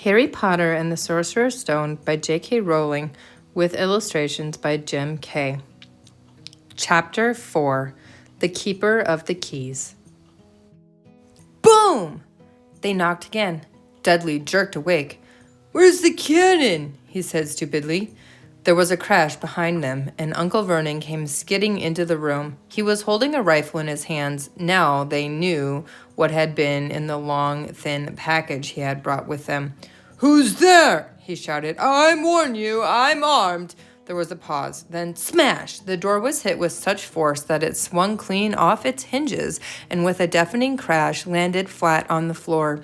Harry Potter and the Sorcerer's Stone by J.K. Rowling with illustrations by Jim Kay. Chapter 4 The Keeper of the Keys. Boom! They knocked again. Dudley jerked awake. "Where's the cannon?" he said stupidly. There was a crash behind them, and Uncle Vernon came skidding into the room. He was holding a rifle in his hands. Now they knew what had been in the long, thin package he had brought with them. "Who's there?" he shouted. "I warn you, I'm armed." There was a pause. Then smash! The door was hit with such force that it swung clean off its hinges and with a deafening crash landed flat on the floor.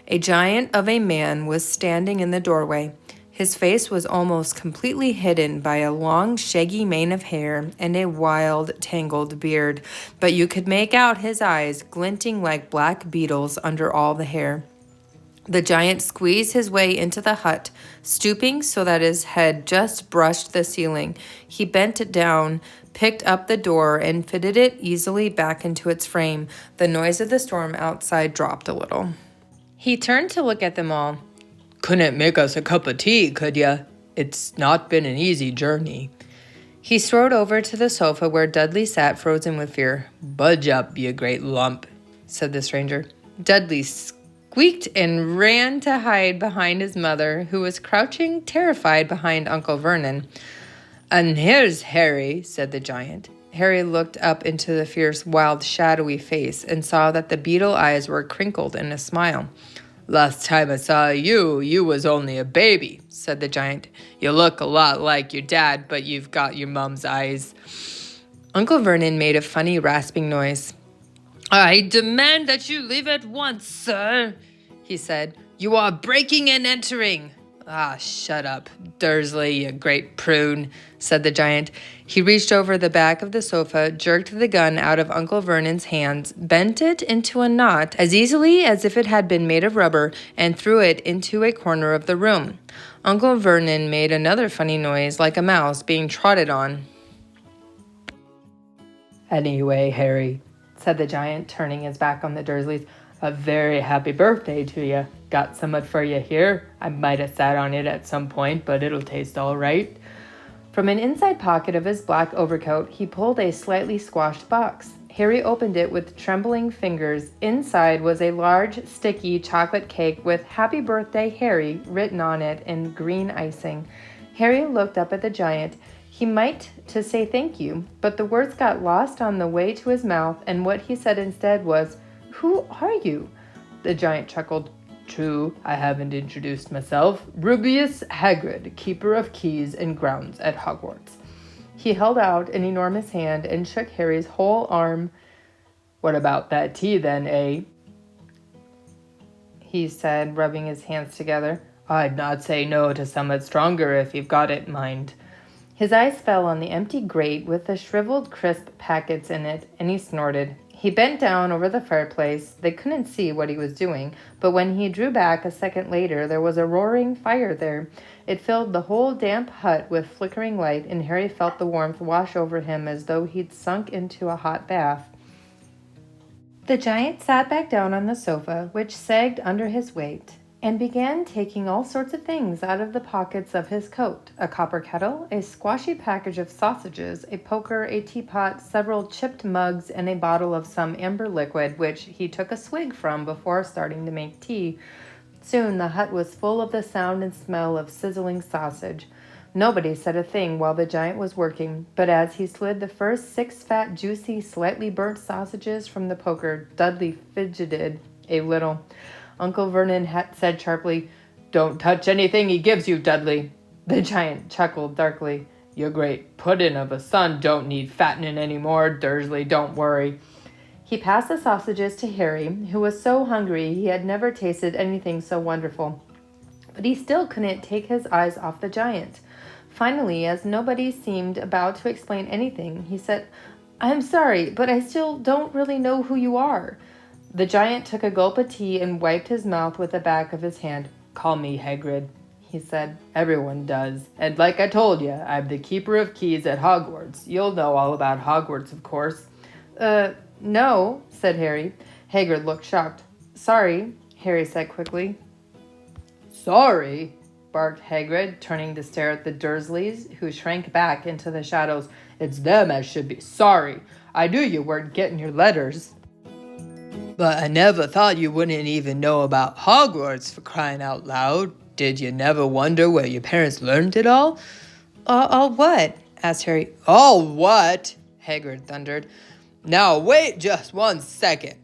A giant of a man was standing in the doorway. His face was almost completely hidden by a long, shaggy mane of hair and a wild, tangled beard, but you could make out his eyes glinting like black beetles under all the hair. The giant squeezed his way into the hut, stooping so that his head just brushed the ceiling. He bent down, picked up the door, and fitted it easily back into its frame. The noise of the storm outside dropped a little. He turned to look at them all. "Couldn't make us a cup of tea, could ya? It's not been an easy journey." He strode over to the sofa where Dudley sat frozen with fear. "Budge up, you great lump," said the stranger. Dudley squeaked and ran to hide behind his mother, who was crouching terrified behind Uncle Vernon. "And here's Harry," said the giant. Harry looked up into the fierce, wild, shadowy face and saw that the beetle eyes were crinkled in a smile. "Last time I saw you was only a baby," said the giant. "You look a lot like your dad, but you've got your mom's eyes." Uncle Vernon made a funny rasping noise. "I demand that you leave at once, sir," he said. "You are breaking and entering." "Ah, shut up, Dursley, you great prune," said the giant. He reached over the back of the sofa, jerked the gun out of Uncle Vernon's hands, bent it into a knot as easily as if it had been made of rubber, and threw it into a corner of the room. Uncle Vernon made another funny noise, like a mouse being trotted on. "Anyway, Harry," said the giant, turning his back on the Dursleys, "a very happy birthday to you. Got some for you here. I might have sat on it at some point, but it'll taste all right." From an inside pocket of his black overcoat, he pulled a slightly squashed box. Harry opened it with trembling fingers. Inside was a large, sticky chocolate cake with "Happy Birthday, Harry" written on it in green icing. Harry looked up at the giant. He might to say thank you, but the words got lost on the way to his mouth, and what he said instead was, "Who are you?" The giant chuckled. "True, I haven't introduced myself. Rubeus Hagrid, keeper of keys and grounds at Hogwarts." He held out an enormous hand and shook Harry's whole arm. "What about that tea then, eh?" he said, rubbing his hands together. "I'd not say no to somewhat stronger if you've got it, mind." His eyes fell on the empty grate with the shriveled crisp packets in it, and he snorted. He bent down over the fireplace. They couldn't see what he was doing, but when he drew back a second later, there was a roaring fire there. It filled the whole damp hut with flickering light, and Harry felt the warmth wash over him as though he'd sunk into a hot bath. The giant sat back down on the sofa, which sagged under his weight, and began taking all sorts of things out of the pockets of his coat: a copper kettle, a squashy package of sausages, a poker, a teapot, several chipped mugs, and a bottle of some amber liquid, which he took a swig from before starting to make tea. Soon the hut was full of the sound and smell of sizzling sausage. Nobody said a thing while the giant was working, but as he slid the first 6 fat, juicy, slightly burnt sausages from the poker, Dudley fidgeted a little. Uncle Vernon said sharply, "Don't touch anything he gives you, Dudley." The giant chuckled darkly. "Your great puddin' of a son don't need fattening any more, Dursley, don't worry." He passed the sausages to Harry, who was so hungry he had never tasted anything so wonderful. But he still couldn't take his eyes off the giant. Finally, as nobody seemed about to explain anything, he said, "I'm sorry, but I still don't really know who you are." The giant took a gulp of tea and wiped his mouth with the back of his hand. "Call me Hagrid," he said. "Everyone does. And like I told you, I'm the keeper of keys at Hogwarts. You'll know all about Hogwarts, of course." No," said Harry. Hagrid looked shocked. "Sorry," Harry said quickly. Sorry, barked Hagrid, turning to stare at the Dursleys, who shrank back into the shadows. It's them I should be sorry. I knew you weren't getting your letters. But I never thought you wouldn't even know about Hogwarts, for crying out loud. Did you never wonder where your parents learned it all? All what? Asked Harry. All what? Hagrid thundered. Now wait just 1 second.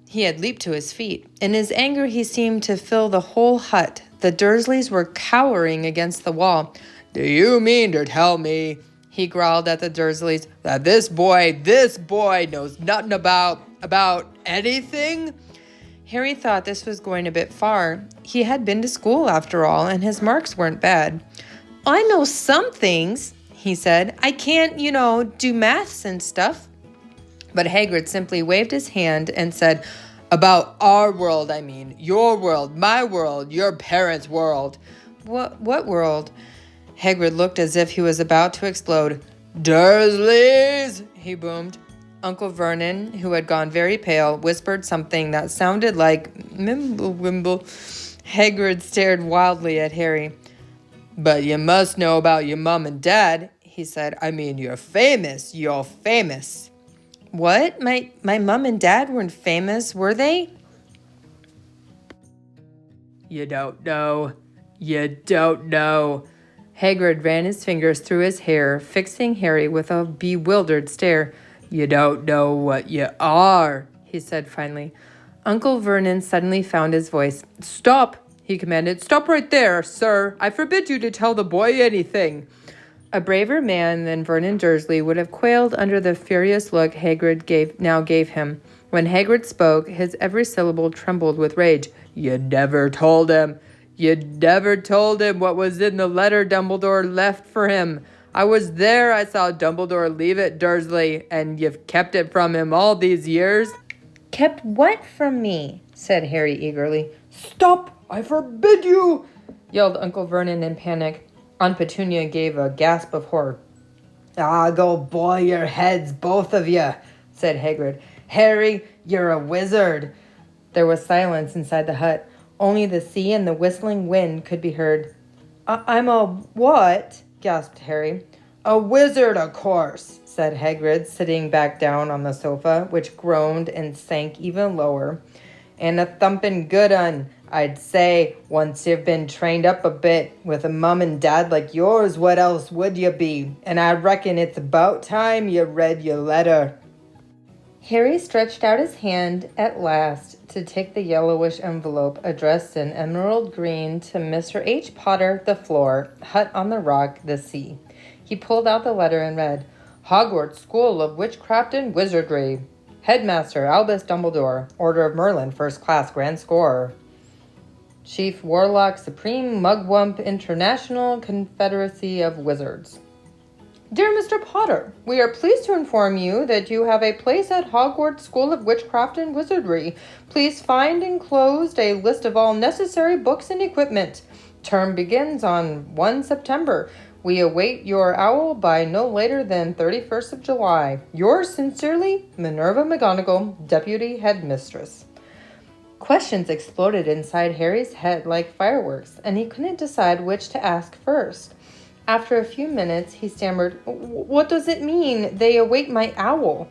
He had leaped to his feet. In his anger, he seemed to fill the whole hut. The Dursleys were cowering against the wall. Do you mean to tell me, he growled at the Dursleys, that this boy knows nothing about anything? Harry thought this was going a bit far. He had been to school after all, and his marks weren't bad. I know some things, he said. I can't, do maths and stuff. But Hagrid simply waved his hand and said, about our world, I mean. Your world, my world, your parents' world. What world? Hagrid looked as if he was about to explode. Dursleys, he boomed. Uncle Vernon, who had gone very pale, whispered something that sounded like Mimble-Wimble. Hagrid stared wildly at Harry. But you must know about your mom and dad, he said. I mean, you're famous. What? My mom and dad weren't famous, were they? You don't know. Hagrid ran his fingers through his hair, fixing Harry with a bewildered stare. You don't know what you are, he said finally. Uncle Vernon suddenly found his voice. Stop, he commanded. Stop right there, sir. I forbid you to tell the boy anything. A braver man than Vernon Dursley would have quailed under the furious look Hagrid now gave him. When Hagrid spoke, his every syllable trembled with rage. You never told him what was in the letter Dumbledore left for him. I was there. I saw Dumbledore leave it, Dursley, and you've kept it from him all these years. Kept what from me? Said Harry eagerly. Stop! I forbid you! Yelled Uncle Vernon in panic. Aunt Petunia gave a gasp of horror. Go boil your heads, both of you, said Hagrid. Harry, you're a wizard. There was silence inside the hut. Only the sea and the whistling wind could be heard. I'm a what? Gasped Harry. A wizard, of course, said Hagrid, sitting back down on the sofa, which groaned and sank even lower. And a thumping good un, I'd say, once you've been trained up a bit. With a mum and dad like yours, what else would you be? And I reckon it's about time you read your letter. Harry stretched out his hand at last to take the yellowish envelope addressed in emerald green to Mr. H. Potter, the floor, hut on the rock, the sea. He pulled out the letter and read, Hogwarts School of Witchcraft and Wizardry. Headmaster Albus Dumbledore, Order of Merlin, First Class, Grand Scorer. Chief Warlock Supreme Mugwump International Confederacy of Wizards. Dear Mr. Potter, we are pleased to inform you that you have a place at Hogwarts School of Witchcraft and Wizardry. Please find enclosed a list of all necessary books and equipment. Term begins on 1 September. We await your owl by no later than 31st of July. Yours sincerely, Minerva McGonagall, Deputy Headmistress. Questions exploded inside Harry's head like fireworks, and he couldn't decide which to ask first. After a few minutes, he stammered, What does it mean, they await my owl?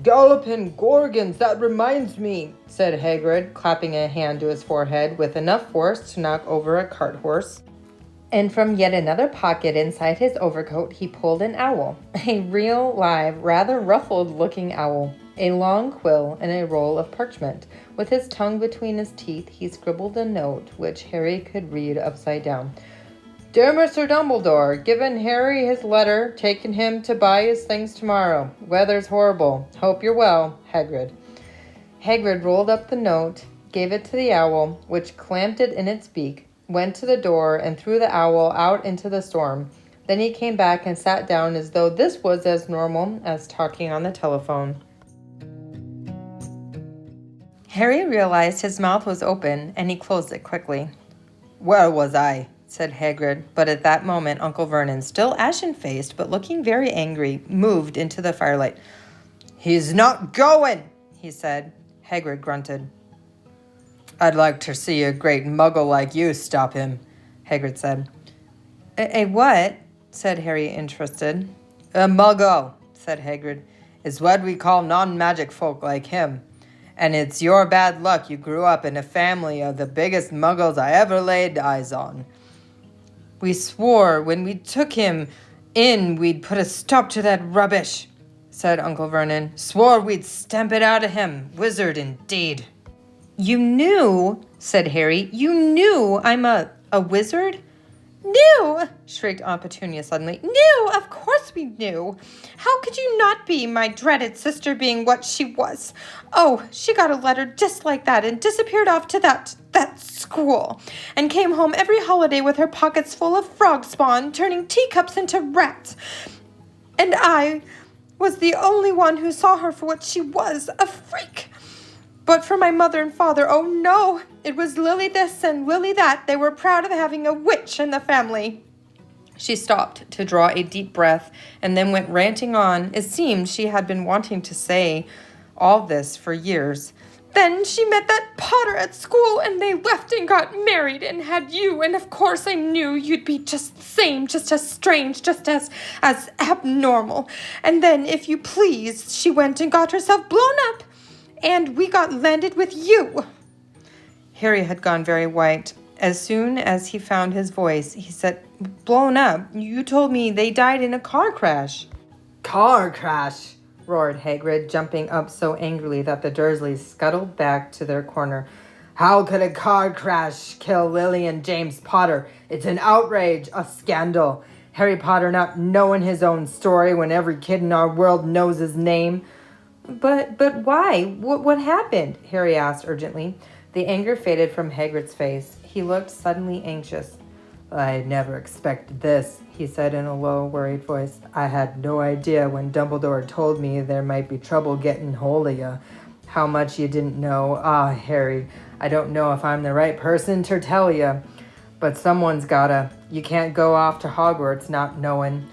Galloping Gorgons, that reminds me, said Hagrid, clapping a hand to his forehead with enough force to knock over a cart horse. And from yet another pocket inside his overcoat, he pulled an owl, a real, live, rather ruffled-looking owl, a long quill and a roll of parchment. With his tongue between his teeth, he scribbled a note, which Harry could read upside down. Dear Mr. Dumbledore, given Harry his letter, taking him to buy his things tomorrow. Weather's horrible. Hope you're well, Hagrid. Hagrid rolled up the note, gave it to the owl, which clamped it in its beak, went to the door, and threw the owl out into the storm. Then he came back and sat down as though this was as normal as talking on the telephone. Harry realized his mouth was open, and he closed it quickly. Where was I? Said Hagrid, but at that moment Uncle Vernon, still ashen-faced but looking very angry, moved into the firelight. He's not going, he said. Hagrid grunted. I'd like to see a great muggle like you stop him, Hagrid said. A what? Said Harry, interested. A muggle, said Hagrid, is what we call non-magic folk like him. And it's your bad luck you grew up in a family of the biggest muggles I ever laid eyes on. We swore when we took him in we'd put a stop to that rubbish, said Uncle Vernon. Swore we'd stamp it out of him. Wizard indeed. You knew, said Harry, you knew I'm a wizard? Knew, shrieked Aunt Petunia suddenly. Knew, of course we knew. How could you not be, my dreaded sister being what she was? Oh, she got a letter just like that and disappeared off to that school and came home every holiday with her pockets full of frog spawn, turning teacups into rats. And I was the only one who saw her for what she was, a freak. But for my mother and father, oh no, it was Lily this and Lily that. They were proud of having a witch in the family. She stopped to draw a deep breath and then went ranting on. It seemed she had been wanting to say all this for years. Then she met that Potter at school and they left and got married and had you. And of course I knew you'd be just the same, just as strange, just as abnormal. And then, if you please, she went and got herself blown up. And we got landed with you. Harry had gone very white. As soon as he found his voice, he said, blown up? You told me they died in a car crash. Car crash, roared Hagrid, jumping up so angrily that the Dursleys scuttled back to their corner. How could a car crash kill Lily and James Potter? It's an outrage, a scandal. Harry Potter not knowing his own story when every kid in our world knows his name. But why? What happened? Harry asked urgently. The anger faded from Hagrid's face. He looked suddenly anxious. I never expected this, he said in a low, worried voice. I had no idea when Dumbledore told me there might be trouble getting hold of you. How much you didn't know. Ah, Harry, I don't know if I'm the right person to tell you. But someone's gotta. You can't go off to Hogwarts not knowing.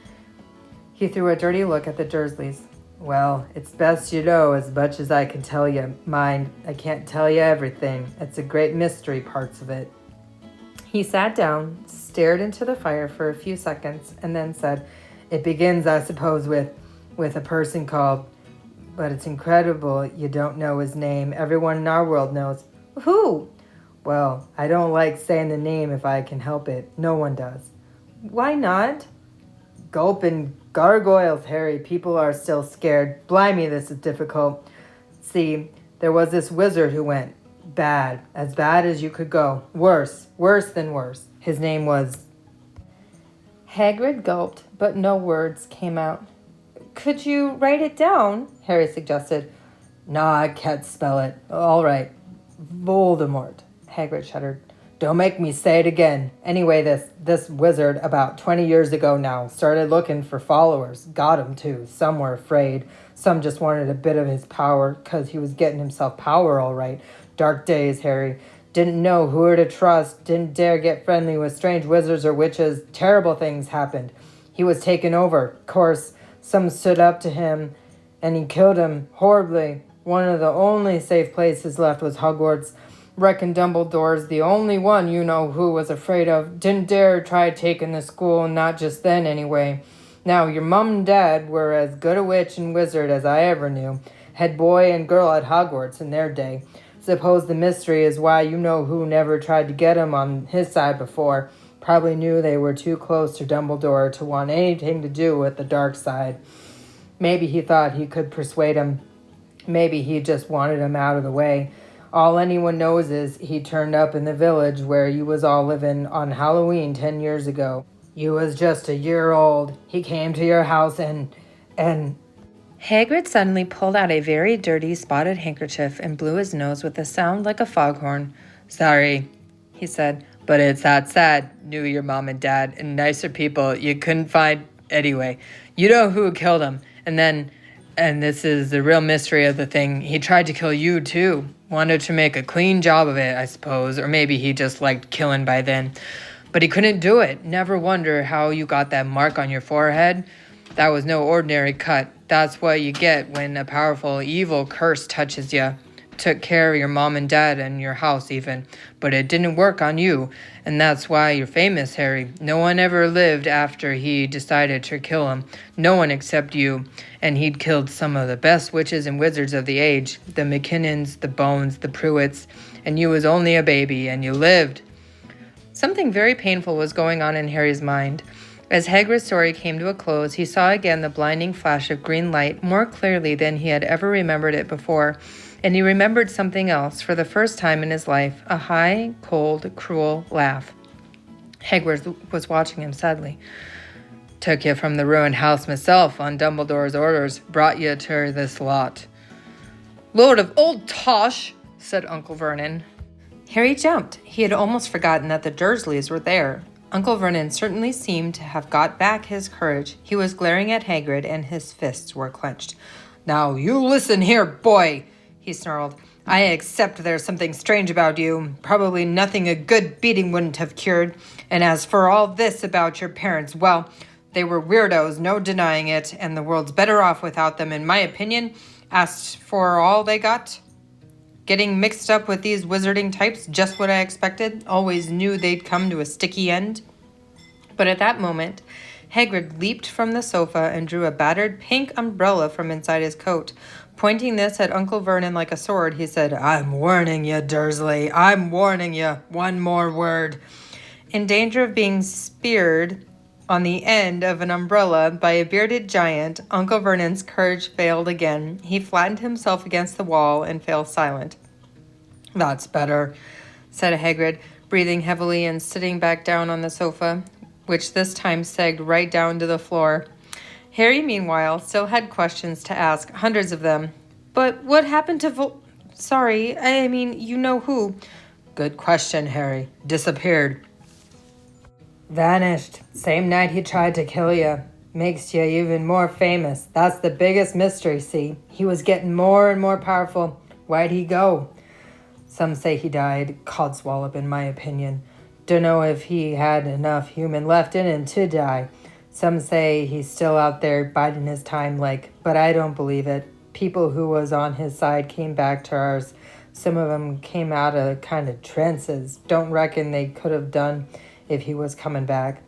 He threw a dirty look at the Dursleys. Well, it's best you know as much as I can tell you. Mind, I can't tell you everything. It's a great mystery, parts of it. He sat down, stared into the fire for a few seconds, and then said, It begins, I suppose, with a person called... But it's incredible you don't know his name. Everyone in our world knows. Who? Well, I don't like saying the name if I can help it. No one does. Why not? Gulp and gargoyles, Harry. People are still scared. Blimey, this is difficult. See, there was this wizard who went bad. As bad as you could go. Worse than worse. His name was... Hagrid gulped, but no words came out. Could you write it down? Harry suggested. No, I can't spell it. All right. Voldemort. Hagrid shuddered. Don't make me say it again. Anyway, this wizard, about 20 years ago now, started looking for followers. Got 'em, too. Some were afraid. Some just wanted a bit of his power, 'cause he was getting himself power all right. Dark days, Harry. Didn't know who to trust. Didn't dare get friendly with strange wizards or witches. Terrible things happened. He was taken over. Of course, some stood up to him, and he killed him horribly. One of the only safe places left was Hogwarts. Reckon Dumbledore's the only one you know who was afraid of. Didn't dare try taking the school, not just then anyway. Now, your mum and dad were as good a witch and wizard as I ever knew. Head boy and girl at Hogwarts in their day. Suppose the mystery is why you know who never tried to get him on his side before. Probably knew they were too close to Dumbledore to want anything to do with the dark side. Maybe he thought he could persuade him. Maybe he just wanted him out of the way. All anyone knows is he turned up in the village where you was all living on Halloween 10 years ago. You was just a year old. He came to your house and... Hagrid suddenly pulled out a very dirty spotted handkerchief and blew his nose with a sound like a foghorn. Sorry, he said, but it's that sad. Knew your mom and dad and nicer people you couldn't find anyway. You know who killed him. And this is the real mystery of the thing. He tried to kill you, too. Wanted to make a clean job of it, I suppose. Or maybe he just liked killing by then. But he couldn't do it. Never wonder how you got that mark on your forehead. That was no ordinary cut. That's what you get when a powerful evil curse touches you. took care of your mom and dad and your house even, but it didn't work on you, and that's why you're famous, Harry. No one ever lived after he decided to kill him. No one except you, and he'd killed some of the best witches and wizards of the age, the McKinnons, the Bones, the Pruitts, and you was only a baby, and you lived." Something very painful was going on in Harry's mind. As Hagrid's story came to a close, he saw again the blinding flash of green light more clearly than he had ever remembered it before, and he remembered something else for the first time in his life, a high, cold, cruel laugh. Hagrid was watching him sadly. "Took you from the ruined house myself on Dumbledore's orders, brought you to this lot." "Lord of Old Tosh," said Uncle Vernon. Harry jumped. He had almost forgotten that the Dursleys were there. Uncle Vernon certainly seemed to have got back his courage. He was glaring at Hagrid, and his fists were clenched. "Now, you listen here, boy," he snarled. "I accept there's something strange about you. Probably nothing a good beating wouldn't have cured. And as for all this about your parents, well, they were weirdos, no denying it, and the world's better off without them, in my opinion. Asked for all they got. Getting mixed up with these wizarding types, just what I expected. Always knew they'd come to a sticky end." But at that moment, Hagrid leaped from the sofa and drew a battered pink umbrella from inside his coat. Pointing this at Uncle Vernon like a sword, he said, "I'm warning you, Dursley. I'm warning you. One more word." In danger of being speared on the end of an umbrella by a bearded giant, Uncle Vernon's courage failed again. He flattened himself against the wall and fell silent. "That's better," said Hagrid, breathing heavily and sitting back down on the sofa, which this time sagged right down to the floor. Harry, meanwhile, still had questions to ask, hundreds of them. "But what happened to Sorry, I mean, you know who." "Good question, Harry. Disappeared. Vanished. Same night he tried to kill you. Makes you even more famous. That's the biggest mystery, see? He was getting more and more powerful. Why'd he go? Some say he died. Codswallop, in my opinion. Dunno if he had enough human left in him to die. Some say he's still out there biding his time but I don't believe it. People who was on his side came back to ours. Some of them came out of kind of trances. Don't reckon they could have done if he was coming back.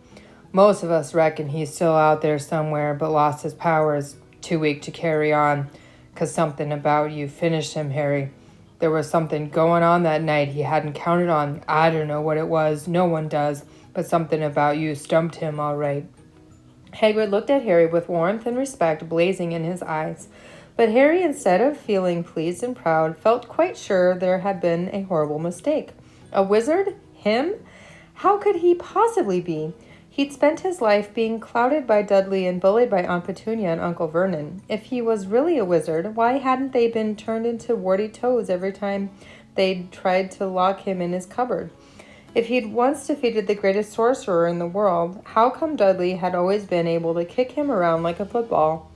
Most of us reckon he's still out there somewhere but lost his powers, too weak to carry on. 'Cause something about you finished him, Harry. There was something going on that night he hadn't counted on. I don't know what it was, no one does, but something about you stumped him all right." Hagrid looked at Harry with warmth and respect blazing in his eyes. But Harry, instead of feeling pleased and proud, felt quite sure there had been a horrible mistake. A wizard? Him? How could he possibly be? He'd spent his life being clouted by Dudley and bullied by Aunt Petunia and Uncle Vernon. If he was really a wizard, why hadn't they been turned into warty toads every time they'd tried to lock him in his cupboard? If he'd once defeated the greatest sorcerer in the world, how come Dudley had always been able to kick him around like a football?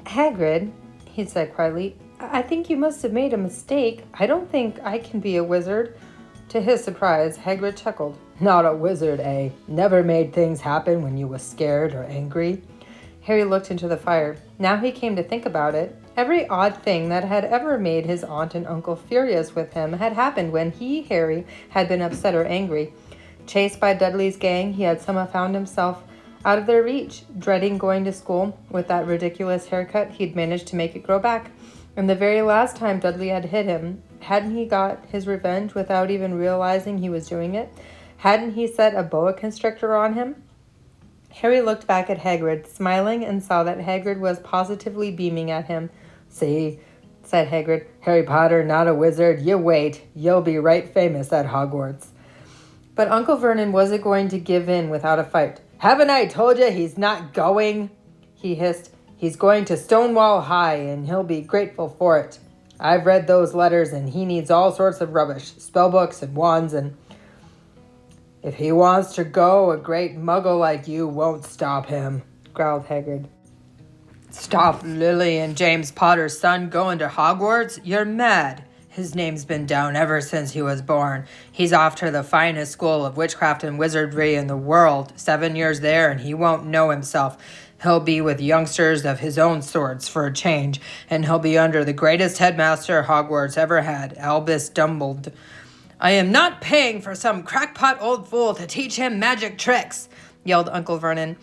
"Hagrid," he said quietly, "I think you must have made a mistake. I don't think I can be a wizard." To his surprise, Hagrid chuckled. "Not a wizard, eh? Never made things happen when you was scared or angry?" Harry looked into the fire. Now he came to think about it. Every odd thing that had ever made his aunt and uncle furious with him had happened when he, Harry, had been upset or angry. Chased by Dudley's gang, he had somehow found himself out of their reach, dreading going to school. With that ridiculous haircut, he'd managed to make it grow back. And the very last time Dudley had hit him, hadn't he got his revenge without even realizing he was doing it? Hadn't he set a boa constrictor on him? Harry looked back at Hagrid, smiling, and saw that Hagrid was positively beaming at him. "See," said Hagrid, "Harry Potter, not a wizard. You wait. You'll be right famous at Hogwarts." But Uncle Vernon wasn't going to give in without a fight. "Haven't I told you he's not going?" he hissed. "He's going to Stonewall High, and he'll be grateful for it. I've read those letters, and he needs all sorts of rubbish, spellbooks and wands, and if he wants to go, a great muggle like you won't stop him," growled Hagrid. "Stop Lily and James Potter's son going to Hogwarts? You're mad. His name's been down ever since he was born. He's off to the finest school of witchcraft and wizardry in the world. 7 years there, and he won't know himself. He'll be with youngsters of his own sorts for a change, and he'll be under the greatest headmaster Hogwarts ever had, Albus Dumbledore. I am not paying for some crackpot old fool to teach him magic tricks, yelled Uncle Vernon.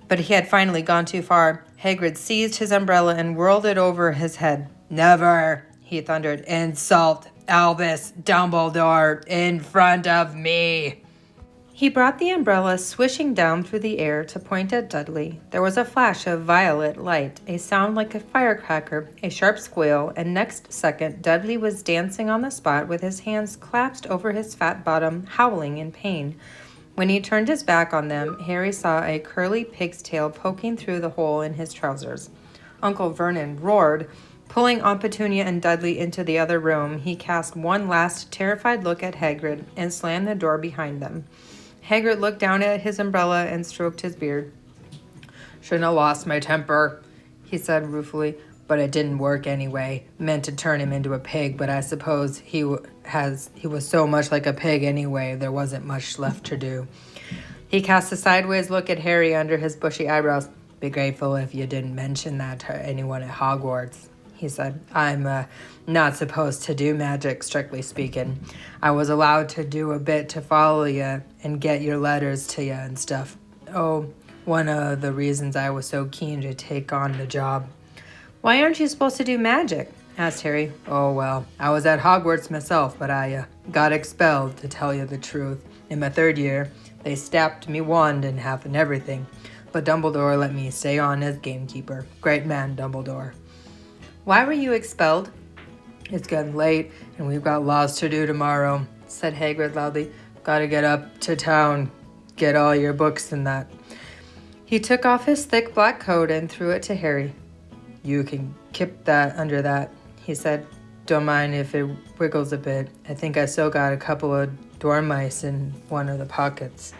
But he had finally gone too far. Hagrid seized his umbrella and whirled it over his head. Never, he thundered, insult Albus Dumbledore in front of me. He brought the umbrella swishing down through the air to point at Dudley. There was a flash of violet light, a sound like a firecracker, a sharp squeal, and next second Dudley was dancing on the spot with his hands clasped over his fat bottom, howling in pain. When he turned his back on them, Harry saw a curly pig's tail poking through the hole in his trousers. Uncle Vernon roared. Pulling Aunt Petunia and Dudley into the other room, he cast one last terrified look at Hagrid and slammed the door behind them. Hagrid looked down at his umbrella and stroked his beard. Shouldn't have lost my temper, he said ruefully, but it didn't work anyway. Meant to turn him into a pig, but I suppose he was so much like a pig anyway, there wasn't much left to do. He cast a sideways look at Harry under his bushy eyebrows. Be grateful if you didn't mention that to anyone at Hogwarts, he said. I'm not supposed to do magic, strictly speaking. I was allowed to do a bit to follow you and get your letters to you and stuff. Oh, one of the reasons I was so keen to take on the job. Why aren't you supposed to do magic? Asked Harry. Oh, well, I was at Hogwarts myself, but I got expelled, to tell you the truth. In my third year, they stabbed me wand in half and everything. But Dumbledore let me stay on as gamekeeper. Great man, Dumbledore. Why were you expelled? It's getting late, and we've got lots to do tomorrow, said Hagrid loudly. Gotta get up to town, get all your books and that. He took off his thick black coat and threw it to Harry. You can keep that under that, he said. Don't mind if it wiggles a bit. I think I still got a couple of dormice in one of the pockets.